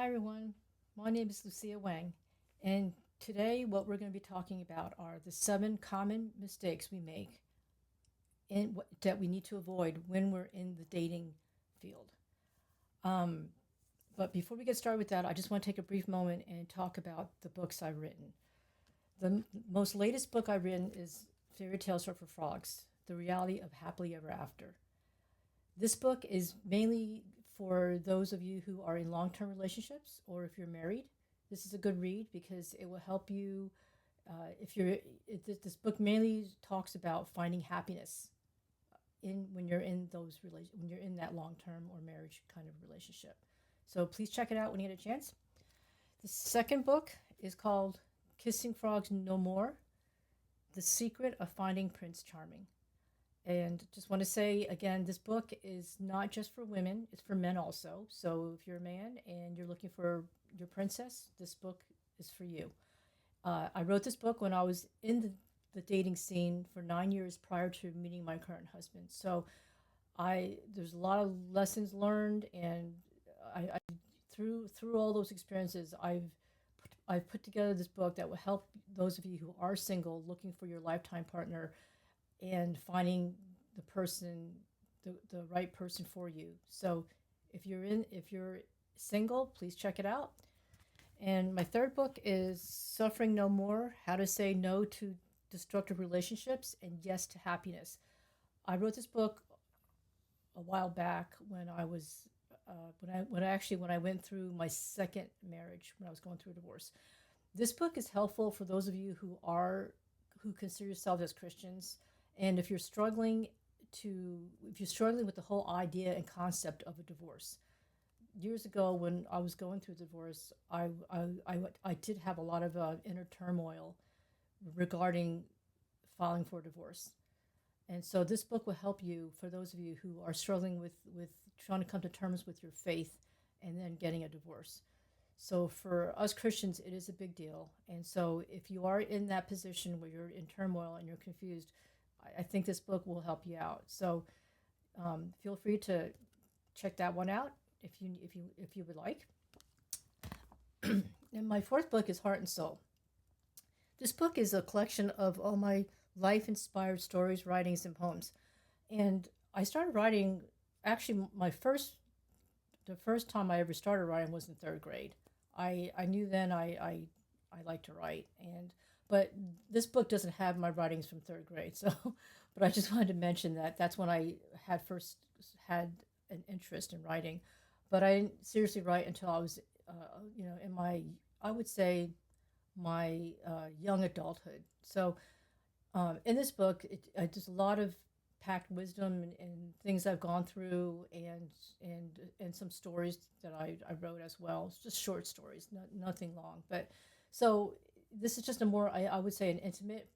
Hi, everyone. My name is Lucia Wang, and today what we're going to be talking about are the 7 common mistakes we make that we need to avoid when we're in the dating field. Um, but before we get started with that, I just want to take a brief moment and talk about the books I've written. The most latest book I've written is Fairy Tales Are for Frogs: The Reality of Happily Ever After. This book is mainly for those of you who are in long term relationships or if you're married. This is a good read because it will help you. If you're, this book mainly talks about finding happiness in when you're in when you're in that long term or marriage kind of relationship. So please check it out when you get a chance. The second book is called Kissing Frogs No More: The Secret of Finding Prince Charming. And just want to say again, this book is not just for women, it's for men also. So if you're a man and you're looking for your princess, this book is for you. I wrote this book when I was in the dating scene for 9 years prior to meeting my current husband. So there's a lot of lessons learned, and I through all those experiences, I've put together this book that will help those of you who are single, looking for your lifetime partner, and finding the right person for you. So if you're single, please check it out. And my third book is Suffering No More: How to Say No to Destructive Relationships and Yes to Happiness. I wrote this book a while back when I was when I went through my second marriage, when I was going through a divorce. This book is helpful for those of you who consider yourselves as Christians, and if you're struggling with the whole idea and concept of a divorce. Years ago, when I was going through divorce, I did have a lot of inner turmoil regarding filing for a divorce. And so this book will help you, for those of you who are struggling with trying to come to terms with your faith and then getting a divorce. So for us Christians, it is a big deal. And so if you are in that position where you're in turmoil and you're confused, I think this book will help you out. So feel free to check that one out if you would like. And my fourth book is Heart and Soul. This book is a collection of all my life-inspired stories, writings, and poems. And I started writing. Actually, the first time I ever started writing was in third grade. I knew then I like to write, but this book doesn't have my writings from third grade. So, but I just wanted to mention that that's when I had first had an interest in writing. But I didn't seriously write until I was, in my, I would say, my young adulthood. So in this book, there's a lot of packed wisdom and things I've gone through, and some stories that I wrote as well. It's just short stories, nothing long. But so this is just a more, I would say, an intimate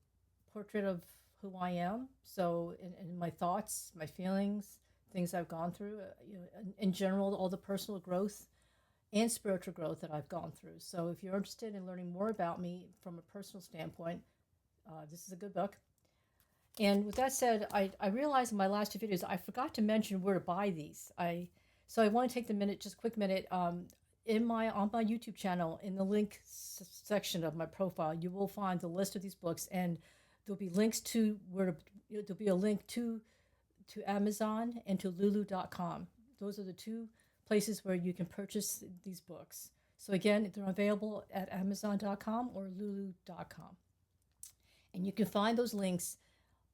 portrait of who I am. So in my thoughts, my feelings, things I've gone through, in general, all the personal growth and spiritual growth that I've gone through. So if you're interested in learning more about me from a personal standpoint, this is a good book. And with that said, I realized in my last 2 videos I forgot to mention where to buy these. So I want to take the minute, just a quick minute. On my YouTube channel, in the link section of my profile, you will find the list of these books, and there'll be links to there'll be a link to Amazon and to Lulu.com. Those are the two places where you can purchase these books. So again, they're available at Amazon.com or Lulu.com. And you can find those links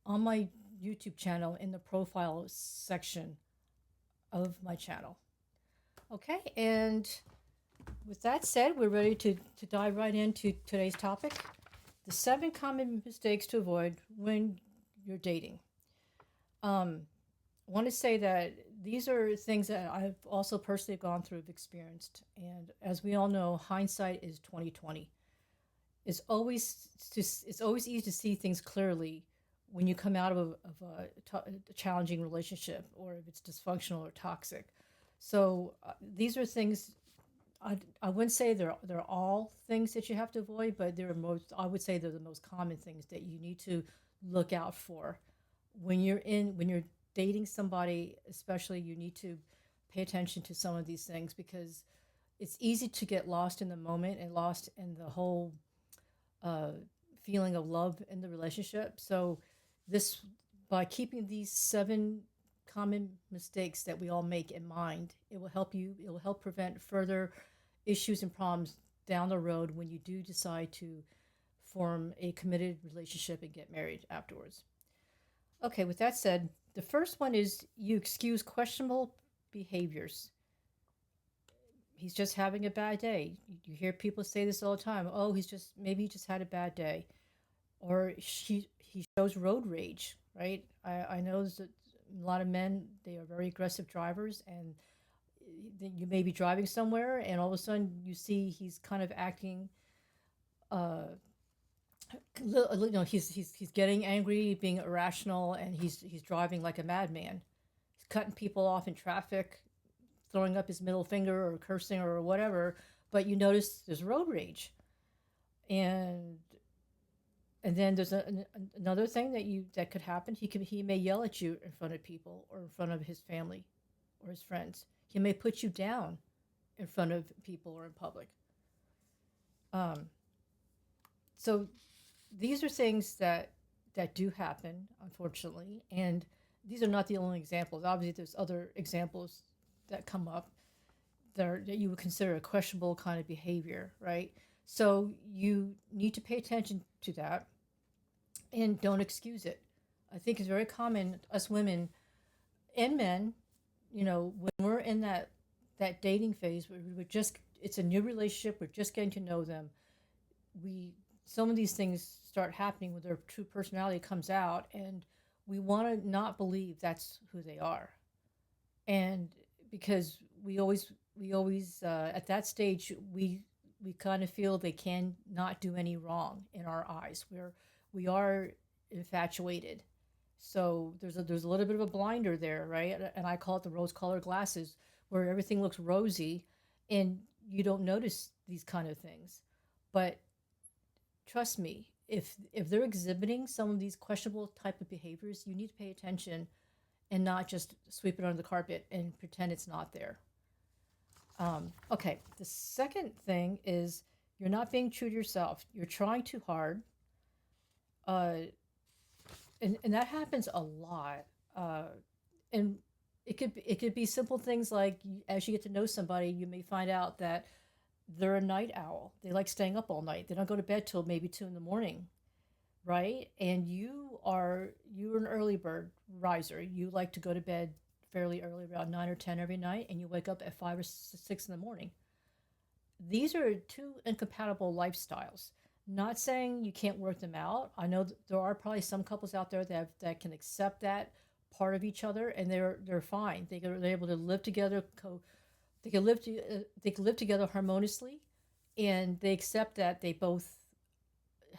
on my YouTube channel in the profile section of my channel. Okay, and with that said, we're ready to dive right into today's topic: the 7 common mistakes to avoid when you're dating. I want to say that these are things that I've also personally gone through, experienced, and as we all know, hindsight is 2020. It's always easy to see things clearly when you come out of a challenging relationship, or if it's dysfunctional or toxic. So these are things I wouldn't say they're all things that you have to avoid, but I would say they're the most common things that you need to look out for when you're dating somebody. Especially, you need to pay attention to some of these things, because it's easy to get lost in the moment and lost in the whole uh, feeling of love in the relationship. So, this by keeping these 7 common mistakes that we all make in mind, it will help you. It will help prevent further issues and problems down the road when you do decide to form a committed relationship and get married afterwards. Okay, with that said, the first one is you excuse questionable behaviors. He's just having a bad day. You hear people say this all the time. Oh, maybe he just had a bad day, or he shows road rage. Right? I know that a lot of men, they are very aggressive drivers, and you may be driving somewhere, and all of a sudden you see he's kind of acting. He's getting angry, being irrational, and he's driving like a madman. He's cutting people off in traffic, throwing up his middle finger or cursing or whatever. But you notice there's road rage, and then there's another thing that could happen. He may yell at you in front of people or in front of his family or his friends. He may put you down in front of people or in public. Um, so these are things that do happen, unfortunately, and these are not the only examples. Obviously, there's other examples that come up that you would consider a questionable kind of behavior, right? So you need to pay attention to that and don't excuse it. I think it's very common, us women and men, when we're in that dating phase where we're just it's a new relationship, we're just getting to know them. We Some of these things start happening when their true personality comes out, and we want to not believe that's who they are. And because we always at that stage we kind of feel they can not do any wrong in our eyes. We are infatuated, so there's a little bit of a blinder there, right? And I call it the rose-colored glasses, where everything looks rosy, and you don't notice these kind of things. But trust me, if they're exhibiting some of these questionable type of behaviors, you need to pay attention and not just sweep it under the carpet and pretend it's not there. Okay, the second thing is you're not being true to yourself. You're trying too hard, uh, and that happens a lot. And it could be simple things like as you get to know somebody, you may find out that they're a night owl. They like staying up all night. They don't go to bed till maybe 2 in the morning, right? And you're an early bird riser. You like to go to bed fairly early, around 9 or 10 every night, and you wake up at 5 or 6 in the morning. These are two incompatible lifestyles. Not saying you can't work them out. I know there are probably some couples out there that can accept that part of each other, and they're fine. They're able to live together. They can live together harmoniously, and they accept that they both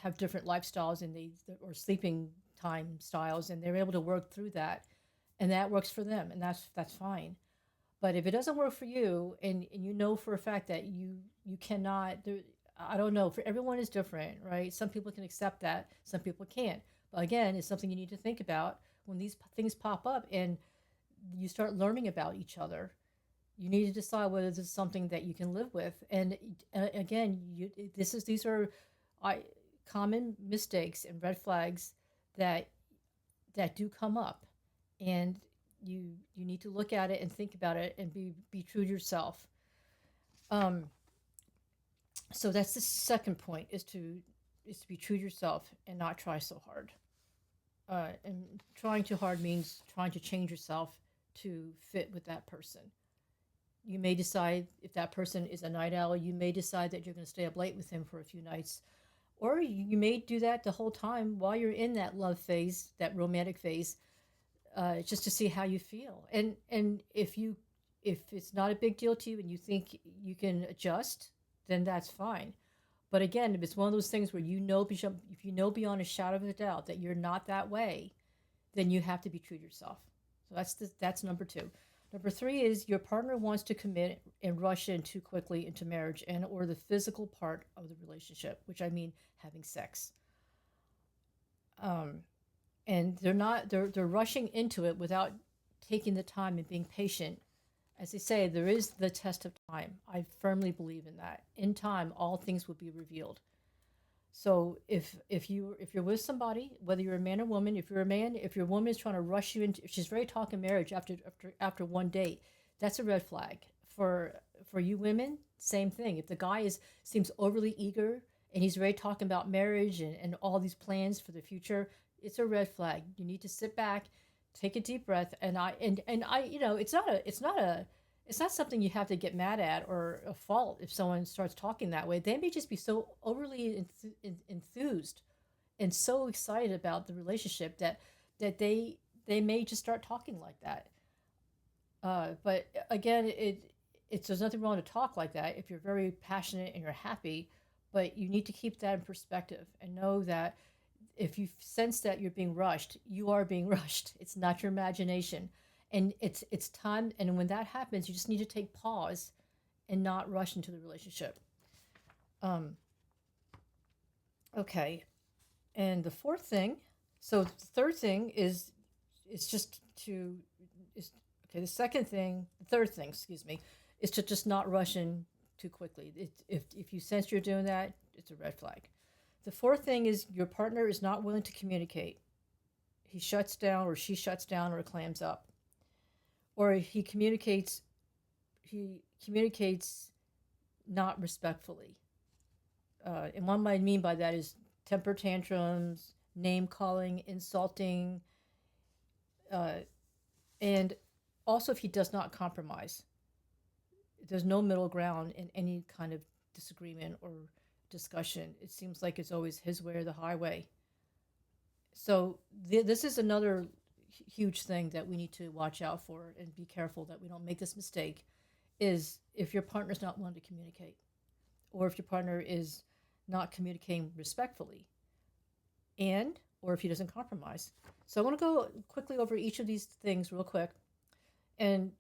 have different lifestyles and they or sleeping time styles, and they're able to work through that, and that works for them, and that's fine. But if it doesn't work for you, and you know for a fact that you cannot, I don't know. For everyone is different, right? Some people can accept that, some people can't. But again, it's something you need to think about when these things pop up and you start learning about each other. You need to decide whether this is something that you can live with. And again, these are I, common mistakes and red flags that do come up, and you need to look at it and think about it and be true to yourself. Um, so that's the second point, is to be true to yourself and not try so hard. And trying too hard means trying to change yourself to fit with that person. You may decide, if that person is a night owl, you may decide that you're going to stay up late with him for a few nights, or you may do that the whole time while you're in that love phase, that romantic phase, just to see how you feel. And if it's not a big deal to you and you think you can adjust, then that's fine. But again, if it's one of those things where if you know beyond a shadow of a doubt that you're not that way, then you have to be true to yourself. So that's number two. Number three is your partner wants to commit and rush in too quickly into marriage and or the physical part of the relationship, which I mean having sex. Um, and they're rushing into it without taking the time and being patient As they say, there is the test of time. I firmly believe in that. In time, all things will be revealed. So if you're with somebody, whether you're a man or woman, if you're a man, if your woman is trying to rush you into, if she's ready to talk in marriage after one date, that's a red flag. For you women, same thing. If the guy is seems overly eager and he's ready talking about marriage and all these plans for the future, it's a red flag. You need to sit back, take a deep breath, and I, it's not something you have to get mad at or a fault if someone starts talking that way. They may just be so overly enthused and so excited about the relationship that they may just start talking like that. But again, it's there's nothing wrong to talk like that if you're very passionate and you're happy, but you need to keep that in perspective and know that if you sense that you're being rushed, you are being rushed. It's not your imagination, and it's time. And when that happens, you just need to take pause and not rush into the relationship. Um, okay, and the fourth thing. So the third thing is just to is okay. The third thing, excuse me, is to just not rush in too quickly. If you sense you're doing that, it's a red flag. The fourth thing is your partner is not willing to communicate. He shuts down or she shuts down or clams up. Or he communicates not respectfully. And what I mean by that is temper tantrums, name calling, insulting, uh, and also if he does not compromise. There's no middle ground in any kind of disagreement or discussion. It seems like it's always his way or the highway. So this is another huge thing that we need to watch out for and be careful that we don't make this mistake. Is if your partner's not willing to communicate, or if your partner is not communicating respectfully, and or if he doesn't compromise. So I want to go quickly over each of these things real quick. And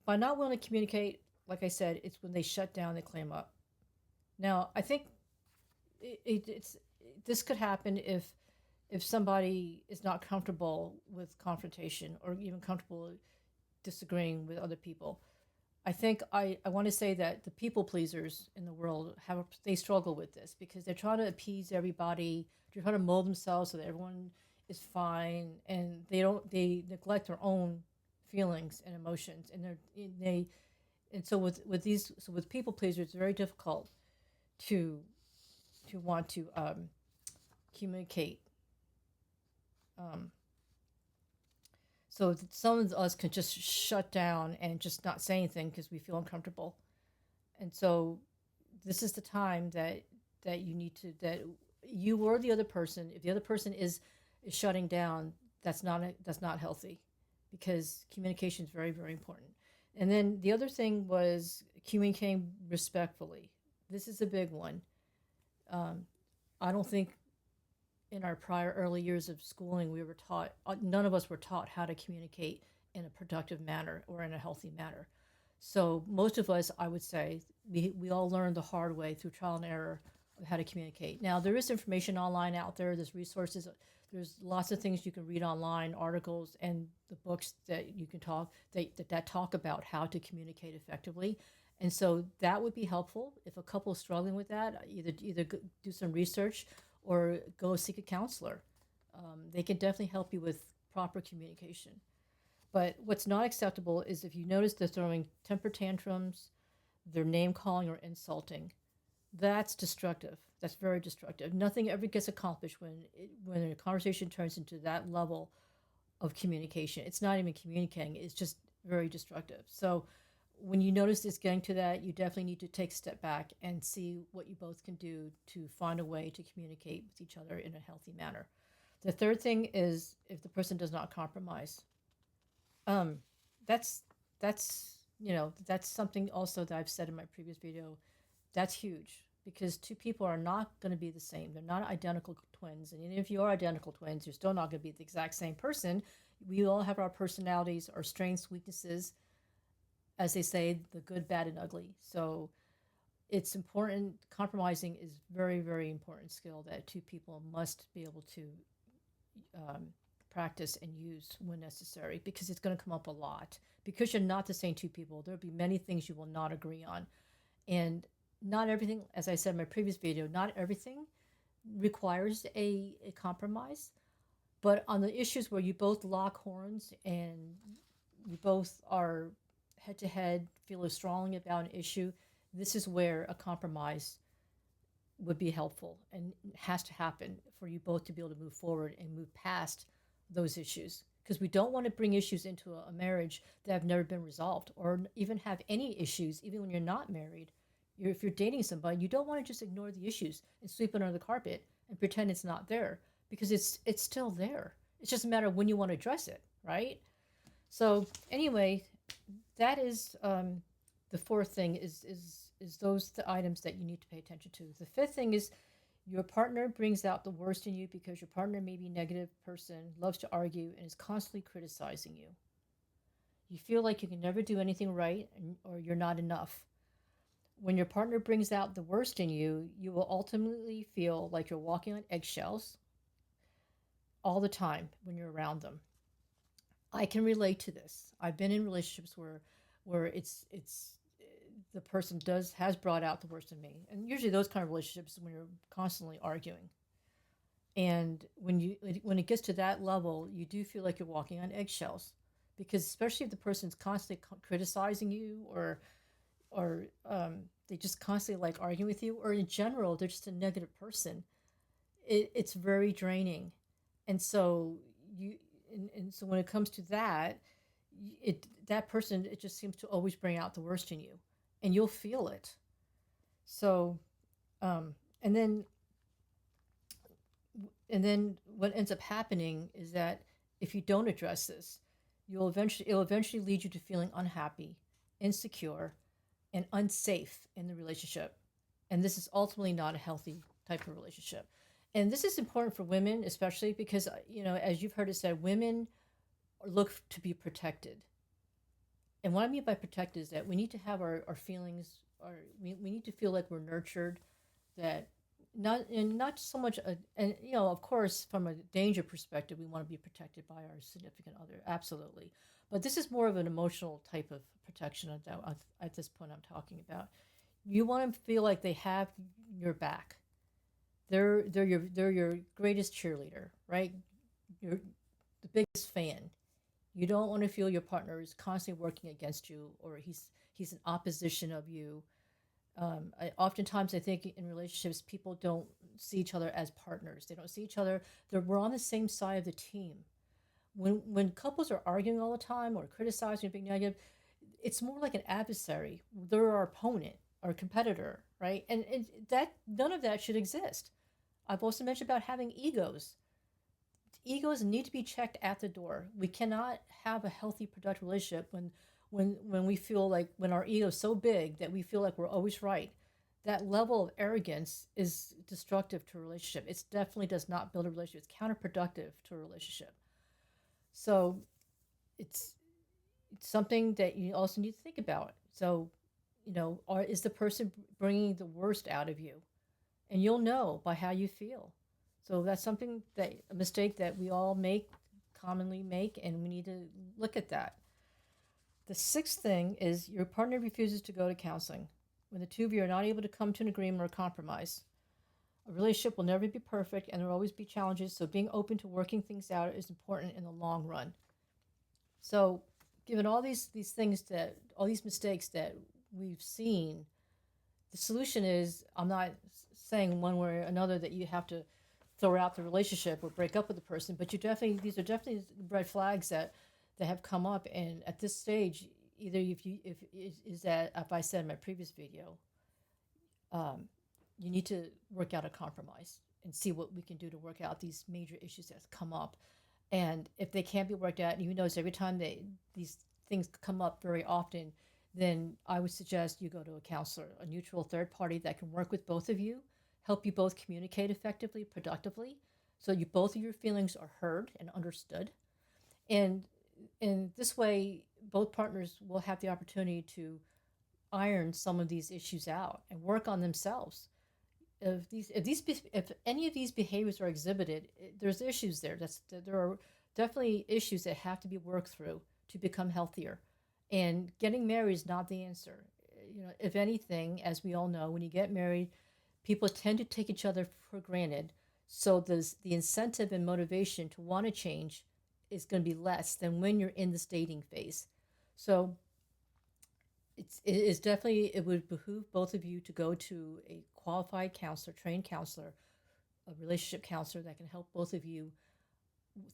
by not willing to communicate, like I said, it's when they shut down, they clam up. Now, I think it's this could happen if somebody is not comfortable with confrontation or even comfortable disagreeing with other people. I want to say that the people pleasers in the world they struggle with this because they're trying to appease everybody. They're trying to mold themselves so that everyone is fine, and they neglect their own feelings and emotions, and they and so with people pleasers, it's very difficult to want to communicate. Um, so some of us can just shut down and just not say anything because we feel uncomfortable. And so this is the time that you need to that you or the other person, if the other person is shutting down, that's not healthy because communication is very very important. And then the other thing was communicating respectfully. This is a big one. Um, I don't think in our prior early years of schooling we were taught. None of us were taught how to communicate in a productive manner or in a healthy manner. So most of us, I would say, we all learned the hard way through trial and error of how to communicate. Now there is information online out there. There's resources. There's lots of things you can read online, articles, and the books that you can that talk about how to communicate effectively. And so that would be helpful if a couple is struggling with that. Either do some research or go seek a counselor. They can definitely help you with proper communication. But what's not acceptable is if you notice they're throwing temper tantrums, they're name calling or insulting. That's destructive. That's very destructive. Nothing ever gets accomplished when a conversation turns into that level of communication. It's not even communicating. It's just very destructive. So when you notice it's getting to that, you definitely need to take a step back and see what you both can do to find a way to communicate with each other in a healthy manner. The third thing is if the person does not compromise. Um, that's that's something also that I've said in my previous video. That's huge because two people are not going to be the same. They're not identical twins, and even if you are identical twins, you're still not going to be the exact same person. We all have our personalities, our strengths, weaknesses, as they say, the good, bad, and ugly. So it's important. Compromising is very, very important skill that two people must be able to um, practice and use when necessary, because it's going to come up a lot. Because you're not the same two people, there'll be many things you will not agree on. And not everything, as I said in my previous video, not everything requires a compromise. But on the issues where you both lock horns and you both are head to head, feel as strongly about an issue, this is where a compromise would be helpful and has to happen for you both to be able to move forward and move past those issues. Because we don't want to bring issues into a marriage that have never been resolved, or even have any issues, even when you're not married. If you're dating somebody, you don't want to just ignore the issues and sweep it under the carpet and pretend it's not there, because it's still there. It's just a matter of when you want to address it, right? So anyway, that is the fourth thing is those the items that you need to pay attention to. The fifth thing is your partner brings out the worst in you, because your partner may be a negative person, loves to argue, and is constantly criticizing you. You feel like you can never do anything right, or you're not enough. When your partner brings out the worst in you, you will ultimately feel like you're walking on eggshells all the time when you're around them. I can relate to this. I've been in relationships where it's the person has brought out the worst in me, and usually those kind of relationships when you're constantly arguing. And when it gets to that level, you do feel like you're walking on eggshells, because especially if the person's constantly criticizing you, or they just constantly like arguing with you, or in general they're just a negative person, it's very draining. And so so when it comes to that, that person, it just seems to always bring out the worst in you, and you'll feel it. So and then what ends up happening is that if you don't address this, it'll eventually lead you to feeling unhappy, insecure, and unsafe in the relationship. And this is ultimately not a healthy type of relationship. And this is important for women, especially because, as you've heard it said, women look to be protected. And what I mean by protected is that we need to have our feelings, we need to feel like we're nurtured, that not so much, of course, from a danger perspective, we want to be protected by our significant other, absolutely. But this is more of an emotional type of protection at this point I'm talking about. You want to feel like they have your back. They're your greatest cheerleader, right? You're the biggest fan. You don't want to feel your partner is constantly working against you, or he's in opposition of you. Oftentimes, I think in relationships, people don't see each other as partners. They don't see each other. We're on the same side of the team. When couples are arguing all the time or criticizing or being negative, it's more like an adversary. They're our opponent or competitor, right? And that none of that should exist. I've also mentioned about having egos. Egos need to be checked at the door. We cannot have a healthy, productive relationship when we feel like, when our ego is so big that we feel like we're always right. That level of arrogance is destructive to a relationship. It definitely does not build a relationship. It's counterproductive to a relationship. So it's something that you also need to think about. So, is the person bringing the worst out of you? And you'll know by how you feel. So that's a mistake that we all commonly make, and we need to look at that. The sixth thing is your partner refuses to go to counseling. When the two of you are not able to come to an agreement or compromise. A relationship will never be perfect, and there will always be challenges, so being open to working things out is important in the long run. So given all these things, all these mistakes that we've seen, the solution is, I'm not saying one way or another that you have to throw out the relationship or break up with the person, but these are definitely red flags that have come up. And at this stage, either if I said in my previous video, you need to work out a compromise and see what we can do to work out these major issues that come up. And if they can't be worked out, and you notice every time these things come up very often, then I would suggest you go to a counselor, a neutral third party that can work with both of you, help you both communicate effectively, productively, so both of your feelings are heard and understood. And in this way, both partners will have the opportunity to iron some of these issues out and work on themselves. If any of these behaviors are exhibited, there's issues there. There definitely issues that have to be worked through to become healthier. And getting married is not the answer. If anything, as we all know, when you get married, people tend to take each other for granted. So the incentive and motivation to want to change is going to be less than when you're in this dating phase. So it is definitely, it would behoove both of you to go to a qualified counselor, trained counselor, a relationship counselor that can help both of you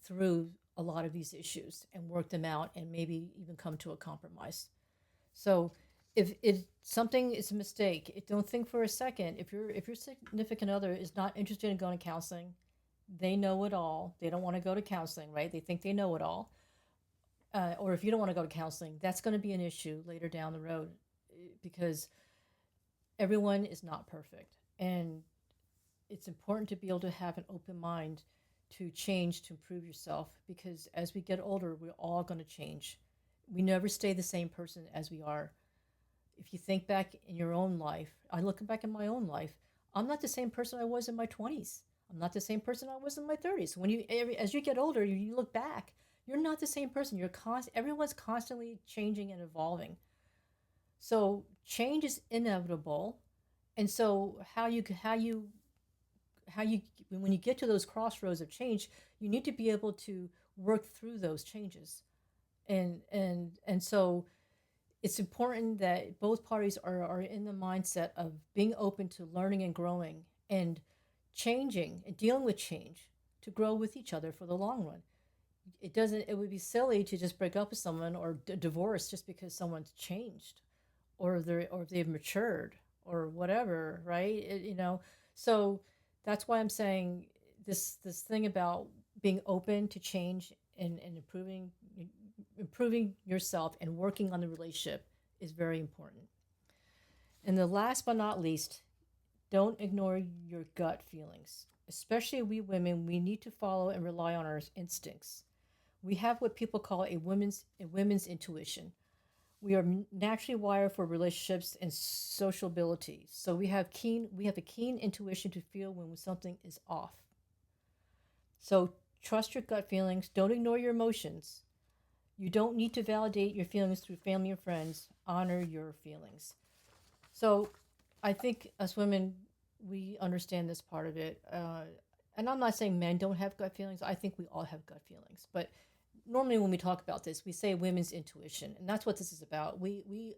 through a lot of these issues and work them out and maybe even come to a compromise. So if something is a mistake, don't think for a second. If your significant other is not interested in going to counseling, they know it all. They don't want to go to counseling, right? They think they know it all. Or if you don't want to go to counseling, that's going to be an issue later down the road, because everyone is not perfect, and it's important to be able to have an open mind to change, to improve yourself, because as we get older, we're all going to change. We never stay the same person as we are. If you think back in your own life, I look back in my own life, I'm not the same person I was in my 20s. I'm not the same person I was in my 30s. As you get older, you look back, you're not the same person. Everyone's constantly changing and evolving. So change is inevitable. And so how you when you get to those crossroads of change, you need to be able to work through those changes. And so it's important that both parties are in the mindset of being open to learning and growing and changing and dealing with change to grow with each other for the long run. It would be silly to just break up with someone or divorce just because someone's changed or they've matured or whatever, right? So that's why I'm saying this thing about being open to change and improving yourself and working on the relationship is very important. And the last but not least, don't ignore your gut feelings. Especially we women, we need to follow and rely on our instincts. We have what people call a women's intuition. We are naturally wired for relationships and sociability. So we have a keen intuition to feel when something is off. So trust your gut feelings. Don't ignore your emotions. You don't need to validate your feelings through family and friends. Honor your feelings. So I think as women, we understand this part of it. And I'm not saying men don't have gut feelings. I think we all have gut feelings. But normally when we talk about this, we say women's intuition. And that's what this is about.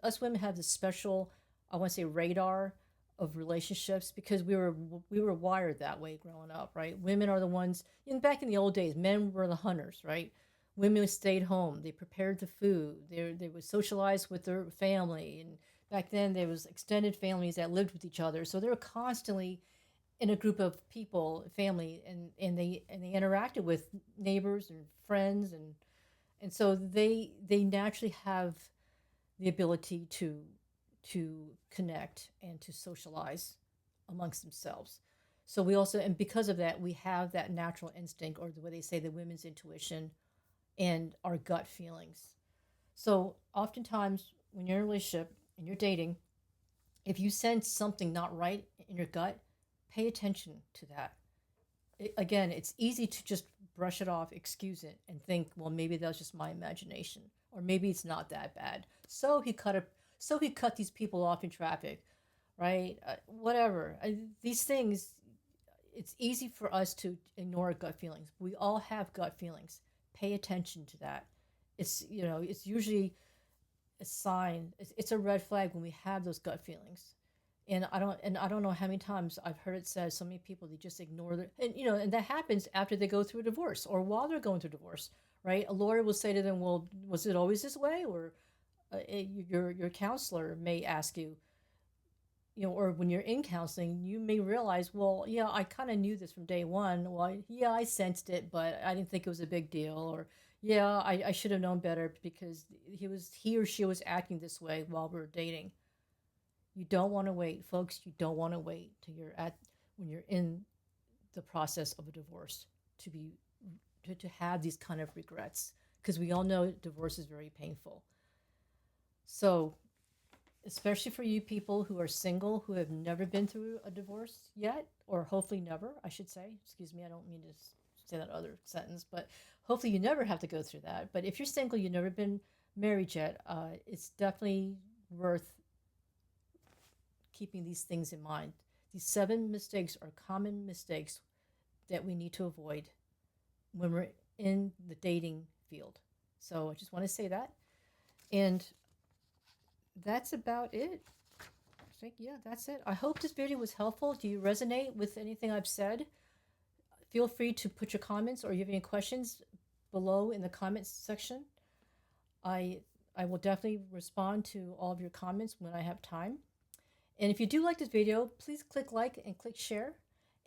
Us women have this special, I want to say, radar of relationships because we were wired that way growing up, right? Women are the ones, back in the old days, men were the hunters, right? Women stayed home. They prepared the food. They would socialize with their family. And back then there was extended families that lived with each other. So they were constantly in a group of people, family, and they interacted with neighbors and friends, and so they naturally have the ability to connect and to socialize amongst themselves. So we also, and because of that, we have that natural instinct, or the way they say, the women's intuition, and our gut feelings. So oftentimes when you're in a relationship and you're dating, if you sense something not right in your gut, pay attention to that. Again, it's easy to just brush it off, excuse it, and think, well, maybe that's just my imagination, or maybe it's not that bad. So he cut these people off in traffic, right? Whatever. These things, it's easy for us to ignore our gut feelings. We all have gut feelings. Pay attention to that. It's usually a sign. It's a red flag when we have those gut feelings. And I don't know how many times I've heard it said. So many people, they just ignore their, and that happens after they go through a divorce or while they're going through divorce, right? A lawyer will say to them, well, was it always this way? Or your counselor may ask you, or when you're in counseling, you may realize, well, yeah, I kind of knew this from day one. Well, yeah, I sensed it, but I didn't think it was a big deal. Or yeah, I should have known better because he or she was acting this way while we were dating. You don't want to wait, folks. You don't want to wait till when you're in the process of a divorce to have these kind of regrets, because we all know divorce is very painful. So, especially for you people who are single, who have never been through a divorce yet, or hopefully never, I should say. Excuse me, I don't mean to say that other sentence, but hopefully you never have to go through that. But if you're single, you've never been married yet, it's definitely worth keeping these things in mind. These 7 mistakes are common mistakes that we need to avoid when we're in the dating field. So I just want to say that. And that's about it. I think, yeah, that's it. I hope this video was helpful. Do you resonate with anything I've said? Feel free to put your comments, or you have any questions below in the comments section. I will definitely respond to all of your comments when I have time. And if you do like this video, please click like and click share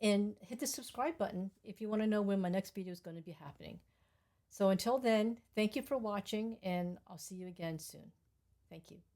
and hit the subscribe button if you want to know when my next video is going to be happening. So until then, thank you for watching, and I'll see you again soon. Thank you.